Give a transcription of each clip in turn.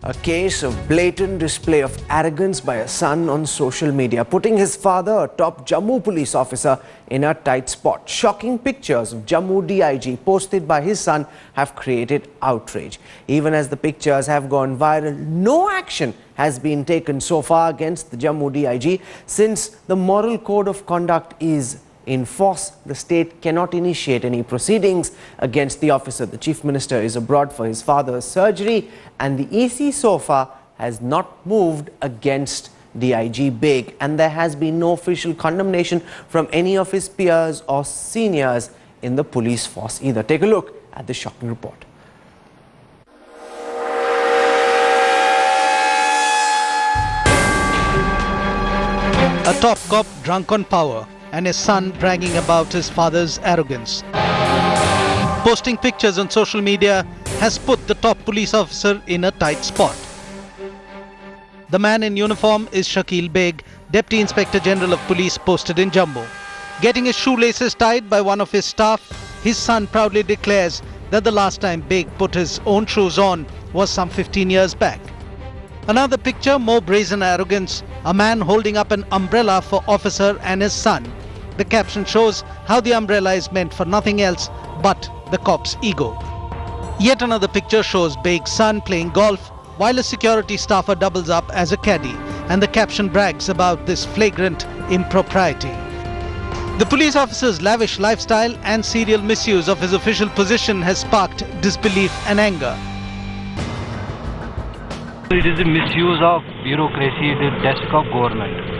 A case of blatant display of arrogance by a son on social media, putting his father, a top Jammu police officer, in a tight spot. Shocking pictures of Jammu DIG posted by his son have created outrage. Even as the pictures have gone viral, no action has been taken so far against the Jammu DIG. Since the moral code of conduct is in force, the state cannot initiate any proceedings against the officer. The Chief Minister is abroad for his father's surgery, and the EC so far has not moved against DIG Beg, and there has been no official condemnation from any of his peers or seniors in the police force either. Take a look at this shocking report. A top cop drunk on power, and his son bragging about his father's arrogance. Posting pictures on social media has put the top police officer in a tight spot. The man in uniform is Shakil Beg, Deputy Inspector General of Police posted in Jammu. Getting his shoelaces tied by one of his staff, his son proudly declares that the last time Beg put his own shoes on was some 15 years back. Another picture, more brazen arrogance, a man holding up an umbrella for officer and his son. The caption shows how the umbrella is meant for nothing else but the cop's ego. Yet another picture shows Beg's son playing golf while a security staffer doubles up as a caddy, and the caption brags about this flagrant impropriety. The police officer's lavish lifestyle and serial misuse of his official position has sparked disbelief and anger. It is a misuse of bureaucracy, the desk of government.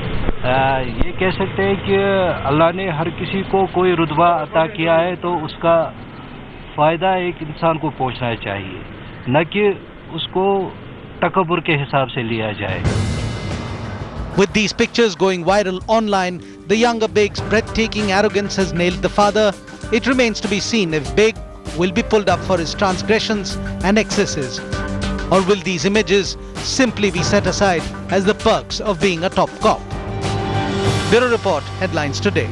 ये कह सकते हैं कि अल्लाह ने हर किसी को कोई रुतबा अता किया है तो उसका फ़ायदा एक इंसान को पहुंचना चाहिए, न कि उसको तकब्बुर के हिसाब से लिया जाए. With these pictures going viral online, the younger Beg's breathtaking arrogance has nailed the father. It remains to be seen if Beg will be pulled up for his transgressions and excesses, or will these images simply be set aside as the perks of being a top cop. Bureau Report, headlines today.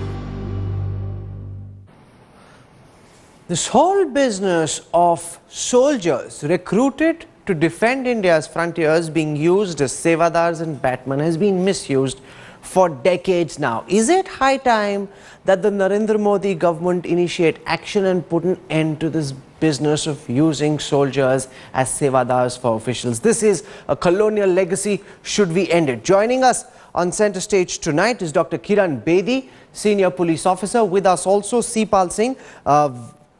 This whole business of soldiers recruited to defend India's frontiers being used as sevadars and batmen has been misused for decades now. Is it high time that the Narendra Modi government initiate action and put an end to this business of using soldiers as sevadars for officials? This is a colonial legacy. Should we end it? Joining us on center stage tonight is Dr. Kiran Bedi, senior police officer. With us also Sipal Singh,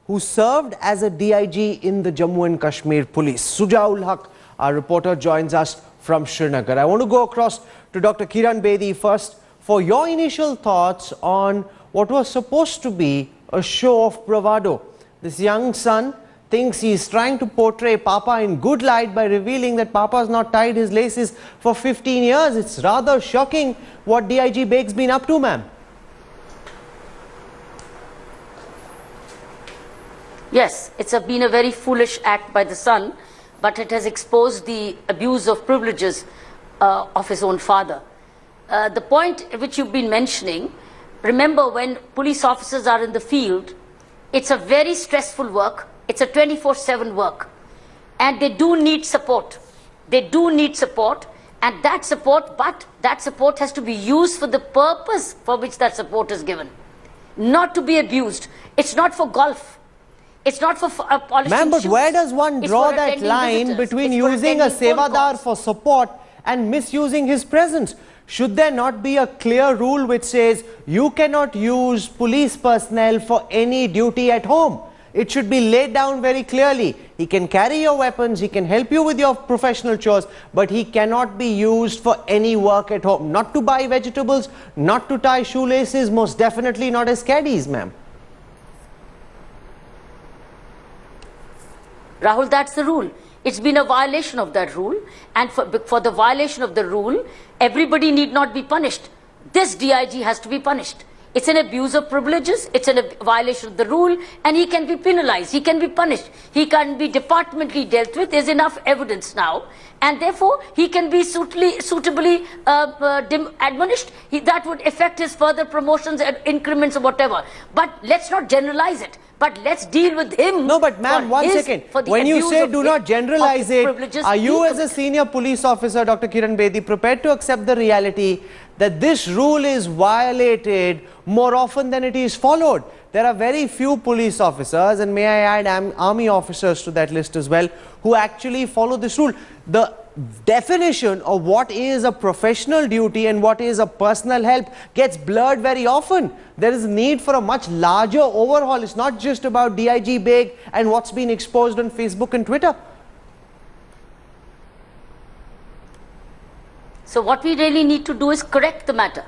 who served as a DIG in the Jammu and Kashmir police. Sujaul Haq, our reporter, joins us from Srinagar. I want to go across to Dr. Kiran Bedi first for your initial thoughts on what was supposed to be a show of bravado. This young son thinks he's trying to portray Papa in good light by revealing that Papa's not tied his laces for 15 years. It's rather shocking what DIG Beg's been up to, ma'am. Yes, it's been a very foolish act by the son, but it has exposed the abuse of privileges of his own father. The point which you've been mentioning, remember when police officers are in the field, it's a very stressful work. It's a 24/7 work, and they do need support. They do need support, and that support has to be used for the purpose for which that support is given, not to be abused. It's not for golf. It's not for polishing Ma'am, but shoes. where does one draw that line visitors. between It's for using a attending phone sevadar calls. for support and misusing his presence? Should there not be a clear rule which says you cannot use police personnel for any duty at home? It should be laid down very clearly. He can carry your weapons, he can help you with your professional chores, but he cannot be used for any work at home. Not to buy vegetables, not to tie shoelaces, most definitely not as caddies, ma'am. Rahul, that's the rule. It's been a violation of that rule, and for the violation of the rule, everybody need not be punished. This DIG has to be punished. It's an abuse of privileges, it's a violation of the rule, and he can be penalized, he can be punished, he can be departmentally dealt with. There's enough evidence now, and therefore he can be suitably admonished. That would affect his further promotions and increments or whatever. But let's not generalize it. but let's deal with him. No, but ma'am, for one his- second. for the When you abuse say of do his- not of generalize his it, privileges are you he as a committed. senior police officer, Dr. Kiran Bedi, prepared to accept the reality that this rule is violated more often than it is followed? There are very few police officers, and may I add army officers to that list as well, who actually follow this rule. The definition of what is a professional duty and what is a personal help gets blurred very often. There is a need for a much larger overhaul. It's not just about DIG Beg and what's been exposed on Facebook and Twitter. So what we really need to do is correct the matter,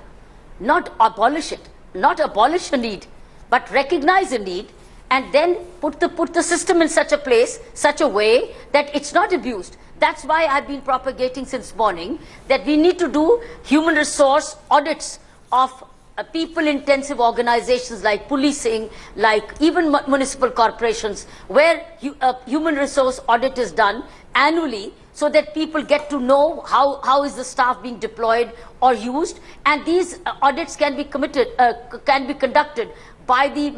not abolish it, not abolish a need, but recognize a need and then put the system in such a place, such a way that it's not abused. That's why I've been propagating since morning that we need to do human resource audits of people-intensive organizations like policing, like even municipal corporations, where human resource audit is done annually, so that people get to know how is the staff being deployed or used, and these audits can be conducted by the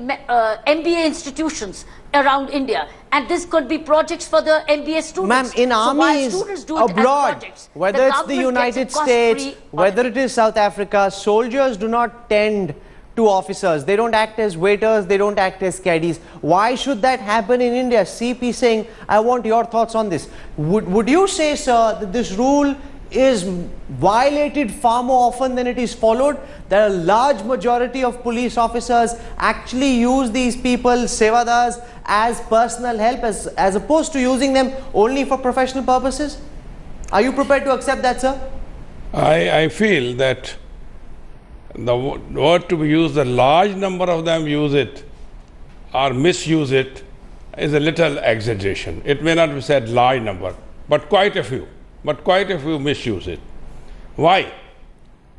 MBA institutions around India, and this could be projects for the MBA students. Ma'am, in armies abroad, whether it's the United States, whether it is South Africa, soldiers do not tend to officers. They don't act as waiters, they don't act as caddies. Why should that happen in India? CP Singh, I want your thoughts on this. Would you say, sir, that this rule is violated far more often than it is followed? That a large majority of police officers actually use these people, sevadars, as personal help as opposed to using them only for professional purposes? Are you prepared to accept that, sir? I feel that the word to be used, a large number of them use it or misuse it, is a little exaggeration. It may not be said large number, but quite a few misuse it. Why?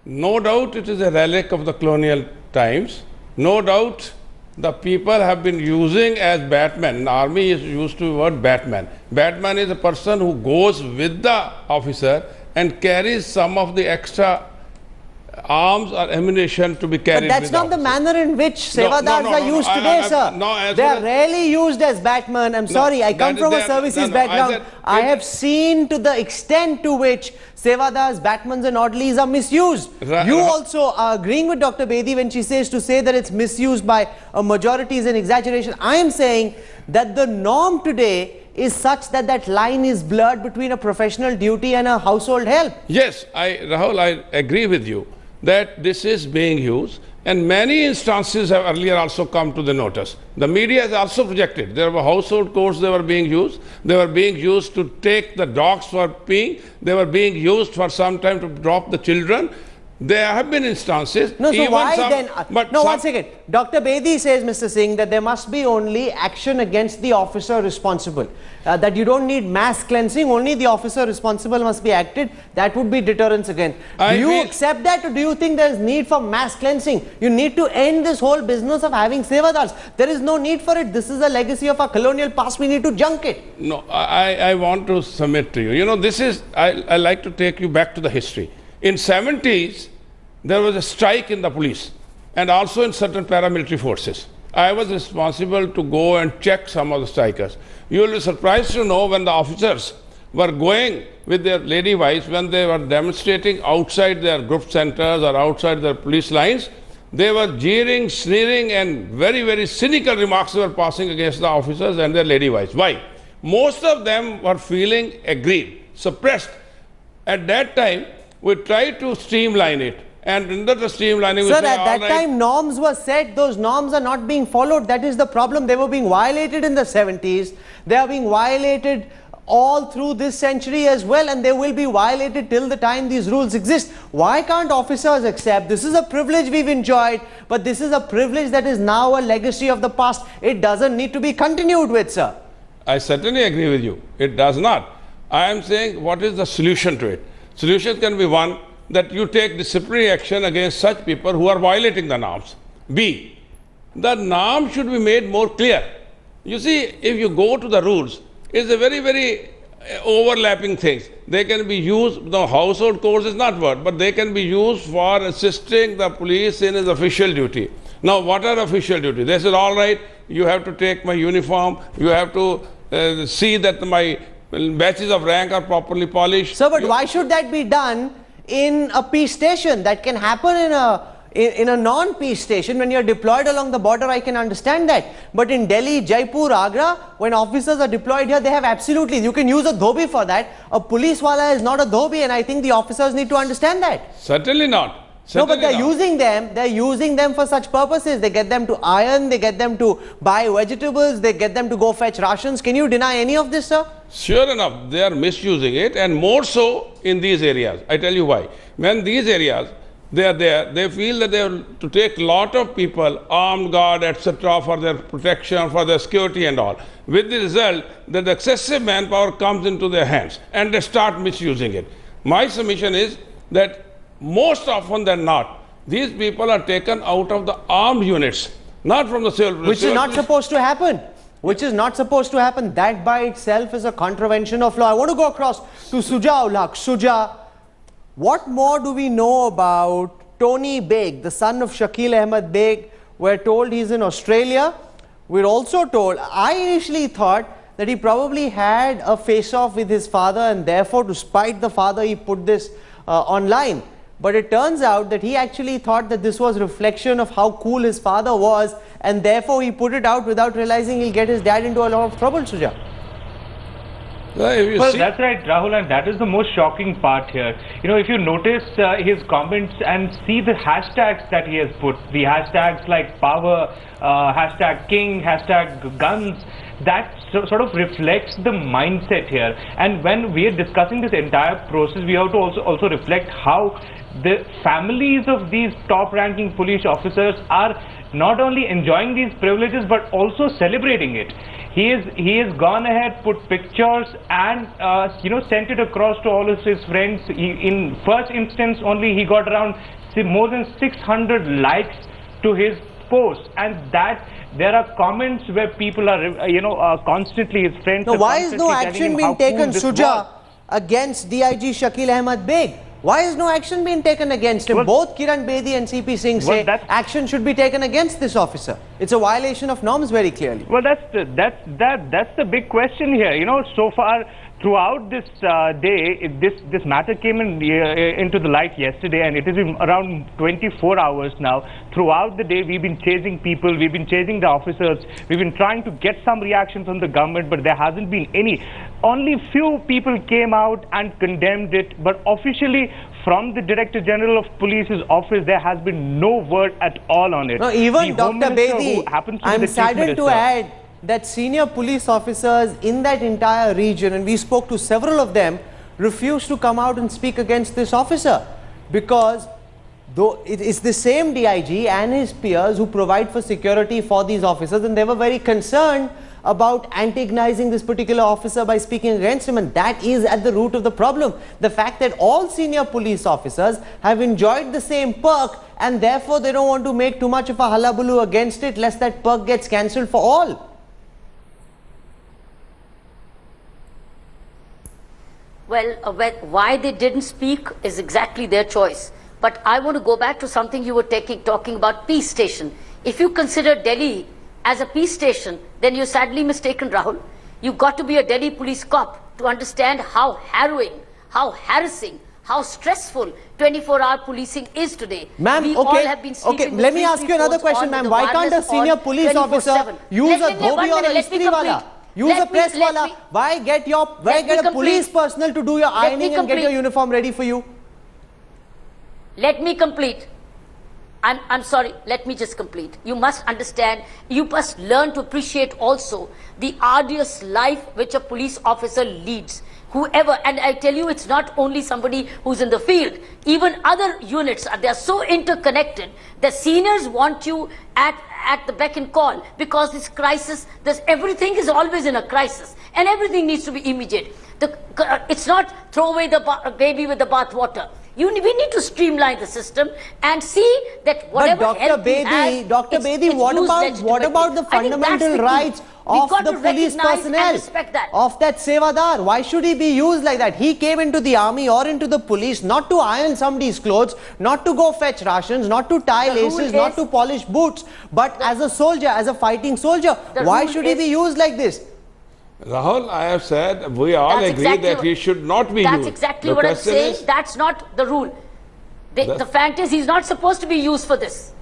No doubt it is a relic of the colonial times. No doubt the people have been using as Batman. The army is used to the word Batman. Batman is a person who goes with the officer and carries some of the extra arms or ammunition to be carried. But that's not the manner in which sevadars are used today, sir. They are rarely used as Batman. I'm sorry, I come from a services background. I have seen to the extent to which sevadars, Batmans and orderlies are misused. You also are agreeing with Dr. Bedi when she says to say that it's misused by a majority is an exaggeration. I am saying that the norm today is such that that line is blurred between a professional duty and a household help. Yes, Rahul, I agree with you that this is being used, and many instances have earlier also come to the notice. The media has also projected. There were household codes that were being used. They were being used to take the dogs for peeing. They were being used for some time to drop the children. There have been instances. No, so why then? No, 1 second. Dr. Bedi says, Mr. Singh, that there must be only action against the officer responsible. That you don't need mass cleansing, only the officer responsible must be acted. That would be deterrence again. Do you accept that, or do you think there is need for mass cleansing? You need to end this whole business of having sevadars. There is no need for it. This is a legacy of our colonial past. We need to junk it. No, I want to submit to you. You know, this is, I like to take you back to the history. In 70s, there was a strike in the police and also in certain paramilitary forces. I was responsible to go and check some of the strikers. You will be surprised to know when the officers were going with their lady wives, when they were demonstrating outside their group centers or outside their police lines, they were jeering, sneering, and very, very cynical remarks were passing against the officers and their lady wives. Why? Most of them were feeling aggrieved, suppressed. At that time, we tried to streamline it. And under the streamlining, sir, at that time norms were set. Those norms are not being followed. That is the problem. They were being violated in the 70s. They are being violated all through this century as well, and they will be violated till the time these rules exist. Why can't officers accept this is a privilege we've enjoyed, but this is a privilege that is now a legacy of the past? It doesn't need to be continued with, sir. I certainly agree with you. It does not. I am saying, what is the solution to it? Solution can be one, that you take disciplinary action against such people who are violating the norms. B, the norm should be made more clear. You see, if you go to the rules, it's a very, very overlapping things. They can be used, the household codes is not word, but they can be used for assisting the police in its official duty. Now, what are official duty? They said, all right, you have to take my uniform, you have to see that my badges of rank are properly polished. Sir, but why should that be done in a peace station? That can happen in a non-peace station. When you're deployed along the border, I can understand that. But in Delhi, Jaipur, Agra, when officers are deployed here, they have absolutely, you can use a dhobi for that. A police wala is not a dhobi, and I think the officers need to understand that. Certainly not. No, but they're using them for such purposes. They get them to iron, they get them to buy vegetables, they get them to go fetch rations. Can you deny any of this, sir? Sure enough, they are misusing it, and more so in these areas. I tell you why. When these areas, they are there, they feel that they have to take lot of people, armed guard, etc., for their protection, for their security and all. With the result that the excessive manpower comes into their hands and they start misusing it. My submission is that most often than not, these people are taken out of the armed units, not from the civil. Which is not supposed to happen. Which is not supposed to happen. That by itself is a contravention of law. I want to go across to Suja Ulhaq. Suja, what more do we know about Tony Beg, the son of Shakil Ahmed Beg? We're told he's in Australia. We're also told, I initially thought that he probably had a face-off with his father, and therefore to spite the father he put this online. But it turns out that he actually thought that this was a reflection of how cool his father was, and therefore he put it out without realizing he'll get his dad into a lot of trouble, Suja. Well, that's right, Rahul, and that is the most shocking part here. You know, if you notice his comments and see the hashtags that he has put, the hashtags like power, hashtag king, hashtag guns, that sort of reflects the mindset here. And when we are discussing this entire process, we have to also reflect how the families of these top-ranking police officers are not only enjoying these privileges but also celebrating it. He has gone ahead, put pictures, and sent it across to all of his friends. In first instance only, he got around more than 600 likes to his post, and that there are comments where people are constantly, his friends. No, why is no action being taken, Suja, against DIG Shakil Ahmed Beg? Why is no action being taken against him? Both Kiran Bedi and CP Singh say action should be taken against this officer. It's a violation of norms very clearly. Well, that's the big question here. You know, so far throughout this day, this matter came into the light yesterday, and it has been around 24 hours now. Throughout the day, we've been chasing people, we've been chasing the officers, we've been trying to get some reaction from the government, but there hasn't been any. Only few people came out and condemned it, but officially from the Director General of Police's office, there has been no word at all on it. No, even Dr. Bedi, I'm saddened to add that senior police officers in that entire region, and we spoke to several of them, refused to come out and speak against this officer, because though it is the same DIG and his peers who provide for security for these officers, and they were very concerned about antagonizing this particular officer by speaking against him, and that is at the root of the problem. The fact that all senior police officers have enjoyed the same perk, and therefore they don't want to make too much of a hullabaloo against it, lest that perk gets cancelled for all. Well, why they didn't speak is exactly their choice. But I want to go back to something you were talking about, peace station. If you consider Delhi as a peace station, then you're sadly mistaken, Rahul. You've got to be a Delhi police cop to understand how harrowing, how harassing, how stressful 24-hour policing is today. Ma'am, okay, let me ask you another question, ma'am. Why can't a senior police officer use a dhobi or a istri wala? Use a press wala. Why get a police personnel to do your ironing and get your uniform ready for you? Let me complete. I'm sorry, let me just complete. You must understand, you must learn to appreciate also the arduous life which a police officer leads. Whoever, and I tell you, it's not only somebody who's in the field, even other units, they are so interconnected. The seniors want you at the beck and call, because this crisis, everything is always in a crisis, and everything needs to be immediate. It's not throw away the baby with the bath water. We need to streamline the system and see that whatever But Dr. Bedi, what about the fundamental rights of got the to police recognize personnel, and respect that. of that sevadar. Why should he be used like that? He came into the army or into the police not to iron somebody's clothes, not to go fetch rations, not to tie The rule laces, not is- to polish boots, but as a soldier, as a fighting soldier. The Why rule should he is- be used like this? Rahul, I have said we all That's agree exactly that what- he should not be That's used. exactly The what I'm question saying. is- That's not the rule. The fact is, he's not supposed to be used for this.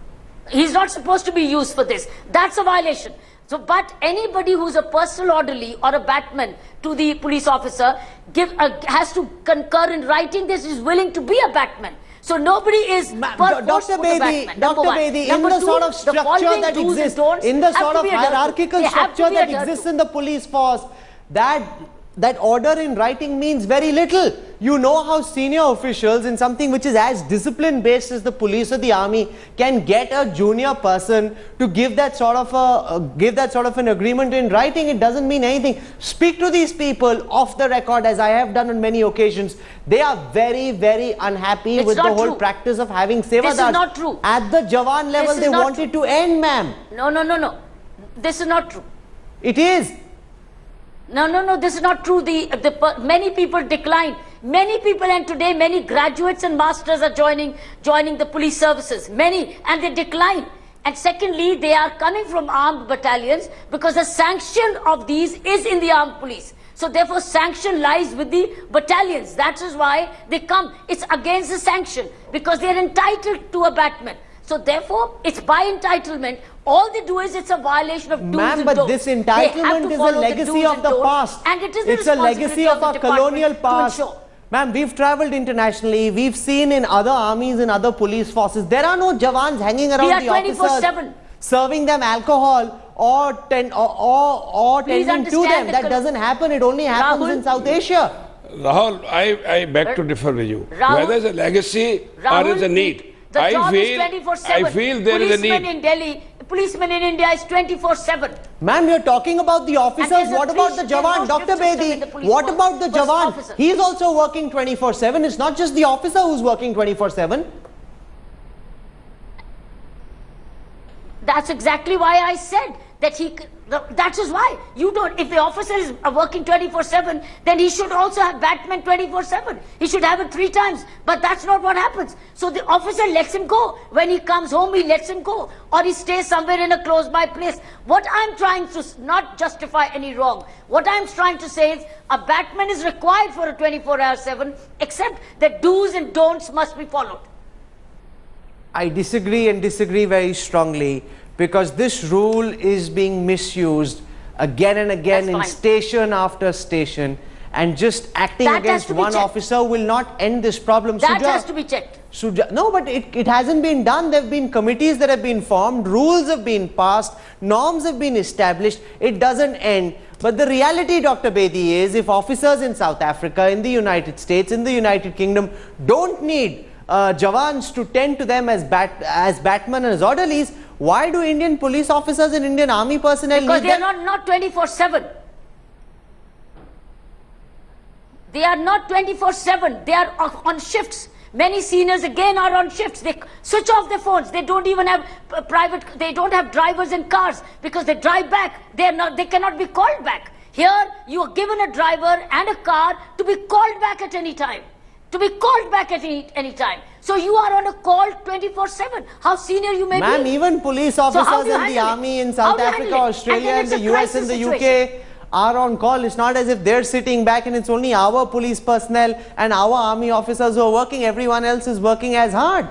He's not supposed to be used for this. That's a violation. So, but anybody who's a personal orderly or a batman to the police officer has to concur in writing this, is willing to be a batman. So nobody is Dr. Bedi, Dr. Bedi, in the sort of structure that exists, in the sort of hierarchical structure that exists in the police force, that order in writing means very little. You know how senior officials in something which is as discipline based as the police or the army can get a junior person to give that sort of an agreement in writing. It doesn't mean anything. Speak to these people off the record, as I have done on many occasions. They are very, very unhappy with the whole practice of having sevadars. This is not true. At the Jawan level, they want it to end, ma'am. No. This is not true. It is. No, this is not true. Many people decline. Many people, and today many graduates and masters are joining the police services. Many, and they decline. And secondly, they are coming from armed battalions because the sanction of these is in the armed police. So therefore, sanction lies with the battalions. That is why they come. It's against the sanction because they are entitled to a batman. So therefore, it's by entitlement. All they do is it's a violation of do's and don'ts. Ma'am, but this entitlement is a legacy of the past. And it is it's a legacy of our colonial past. Ma'am, we've travelled internationally. We've seen in other armies and other police forces, there are no jawans hanging around the officers, serving them alcohol or tending to them. That doesn't happen. It only happens in South Asia. Rahul, I beg to differ with you. Whether it's a legacy or it's a need. The job is 24/7. I feel there is a need. Policemen in Delhi, policemen in India is 24/7. Ma'am, you're talking about the officers. What about the Jawan? Dr. Bedi, what about the Jawan? He's also working 24/7. It's not just the officer who's working 24/7. That's exactly why I said that that is why you don't. If the officer is working 24/7, then he should also have batman 24/7. He should have it 3 times. But that's not what happens. So the officer lets him go. When he comes home, he lets him go, or he stays somewhere in a close-by place. What I'm trying to not justify any wrong. What I'm trying to say is a batman is required for a 24/7, except that do's and don'ts must be followed. I disagree and disagree very strongly, because this rule is being misused again and again in station after station, and just acting against one officer will not end this problem. That has to be checked. No, but it hasn't been done. There have been committees that have been formed, rules have been passed, norms have been established. It doesn't end. But the reality, Dr. Bedi, is if officers in South Africa, in the United States, in the United Kingdom don't need Jawans to tend to them as batmen and as orderlies, why do Indian police officers and Indian army personnel because need they them? are not 24/7. They are not 24/7. They are on shifts. Many seniors again are on shifts. They switch off their phones. They don't even have they don't have drivers in cars because they drive back. They cannot be called back. Here you are given a driver and a car to be called back at any time. To be called back at any time. So you are on a call 24/7. How senior you may be. Ma'am, even police officers in the army in South Africa, Australia and the US and the UK are on call. It's not as if they're sitting back and it's only our police personnel and our army officers who are working. Everyone else is working as hard.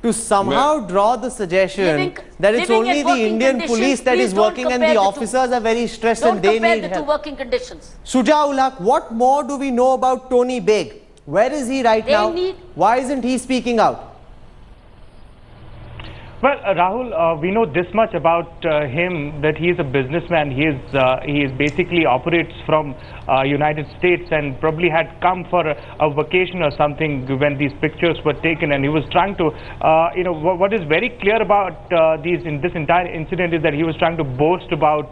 To somehow draw the suggestion that it's only the Indian police that is working and the officers are very stressed and they need help. Don't compare the 2 working conditions. Suja Ulhaq, what more do we know about Tony Beg? Where is he right now? Why isn't he speaking out? Well, Rahul, we know this much about him, that he is a businessman. He is basically operates from United States and probably had come for a vacation or something when these pictures were taken, and he was trying to, what is very clear about this entire incident is that he was trying to boast about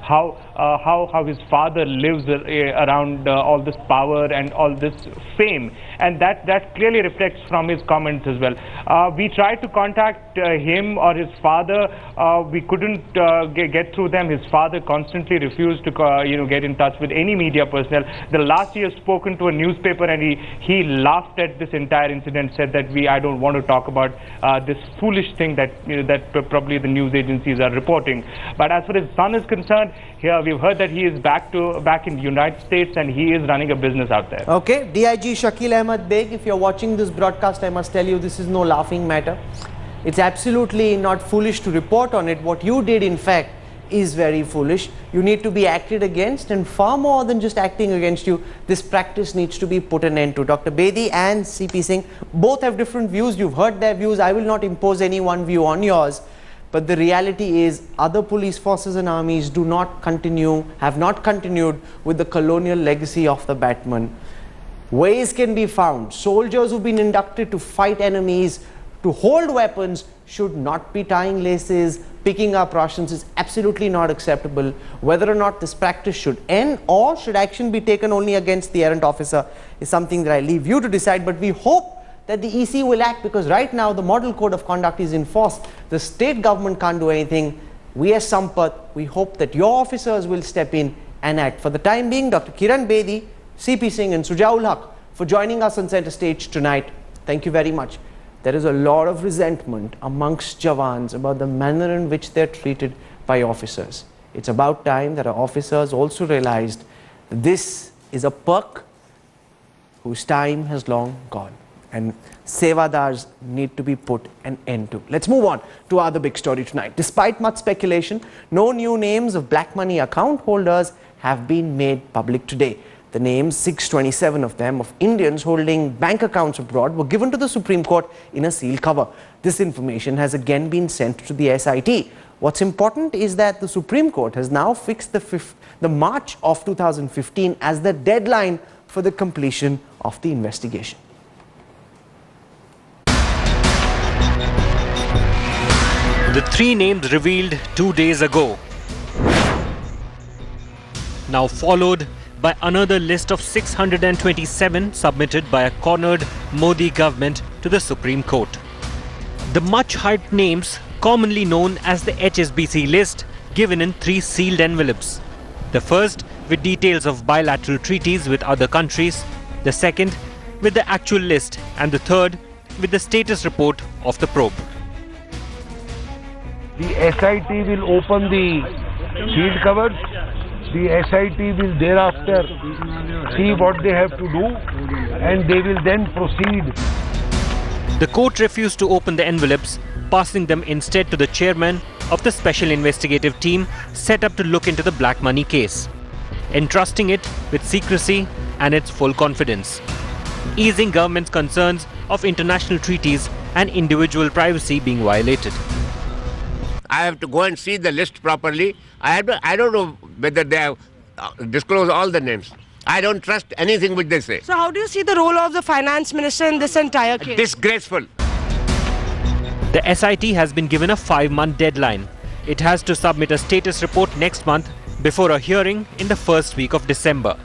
how how his father lives around all this power and all this fame, and that clearly reflects from his comments as well. We tried to contact him or his father. We couldn't get through them. His father constantly refused to get in touch with any media personnel. The last he has spoken to a newspaper, and he laughed at this entire incident, said that I don't want to talk about this foolish thing that that probably the news agencies are reporting. But as far as his son is concerned, here we've heard that he is back in the United States and he is running a business out there. Okay, DIG Shakil Ahmed Beg, if you're watching this broadcast, I must tell you this is no laughing matter. It's absolutely not foolish to report on it. What you did, in fact, is very foolish. You need to be acted against, and far more than just acting against you, this practice needs to be put an end to. Dr. Bedi and CP Singh both have different views. You've heard their views. I will not impose any one view on yours. But the reality is other police forces and armies have not continued with the colonial legacy of the Batman. Ways can be found. Soldiers who've been inducted to fight enemies, to hold weapons, should not be tying laces, picking up rations is absolutely not acceptable. Whether or not this practice should end or should action be taken only against the errant officer is something that I leave you to decide. But we hope that the EC will act, because right now the model code of conduct is in force. The state government can't do anything. We as Sampath, we hope that your officers will step in and act. For the time being, Dr. Kiran Bedi, CP Singh and Sujaul Haq for joining us on Centre Stage tonight. Thank you very much. There is a lot of resentment amongst Jawans about the manner in which they're treated by officers. It's about time that our officers also realized that this is a perk whose time has long gone, and Sevadars need to be put an end to. Let's move on to our other big story tonight. Despite much speculation, no new names of black money account holders have been made public today. The names, 627 of them, of Indians holding bank accounts abroad, were given to the Supreme Court in a sealed cover. This information has again been sent to the SIT. What's important is that the Supreme Court has now fixed the March of 2015 as the deadline for the completion of the investigation. The three names revealed 2 days ago, now followed by another list of 627 submitted by a cornered Modi government to the Supreme Court. The much-hyped names, commonly known as the HSBC list, given in 3 sealed envelopes. The first with details of bilateral treaties with other countries, the second with the actual list, and the third with the status report of the probe. The SIT will open the sealed covers. The SIT will thereafter see what they have to do, and they will then proceed. The court refused to open the envelopes, passing them instead to the chairman of the special investigative team set up to look into the black money case, entrusting it with secrecy and its full confidence, easing government's concerns of international treaties and individual privacy being violated. I have to go and see the list properly. I don't know whether they have disclosed all the names. I don't trust anything which they say. So how do you see the role of the finance minister in this entire case? Disgraceful. The SIT has been given a 5-month deadline. It has to submit a status report next month before a hearing in the first week of December.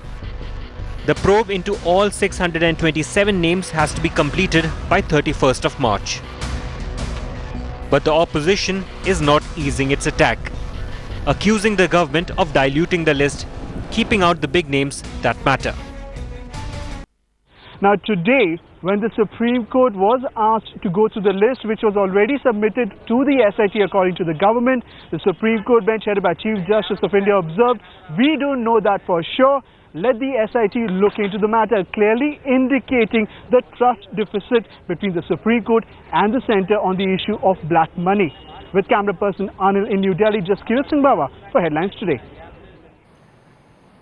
The probe into all 627 names has to be completed by 31st of March. But the opposition is not easing its attack, accusing the government of diluting the list, keeping out the big names that matter. Now today, when the Supreme Court was asked to go through the list which was already submitted to the SIT according to the government, the Supreme Court bench headed by Chief Justice of India observed, "We don't know that for sure. Let the SIT look into the matter," clearly indicating the trust deficit between the Supreme Court and the centre on the issue of black money. With camera person Anil in New Delhi, just Kirat Singh Bawa for Headlines Today.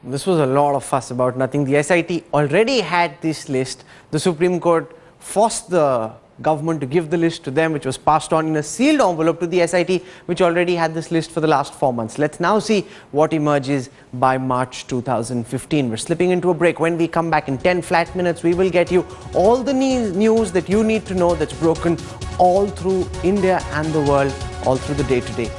This was a lot of fuss about nothing. The SIT already had this list. The Supreme Court forced the government to give the list to them, which was passed on in a sealed envelope to the SIT, which already had this list for the last 4 months. Let's now see what emerges by March 2015. We're slipping into a break. When we come back in 10 flat minutes, we will get you all the news that you need to know that's broken all through India and the world, all through the day-to-day.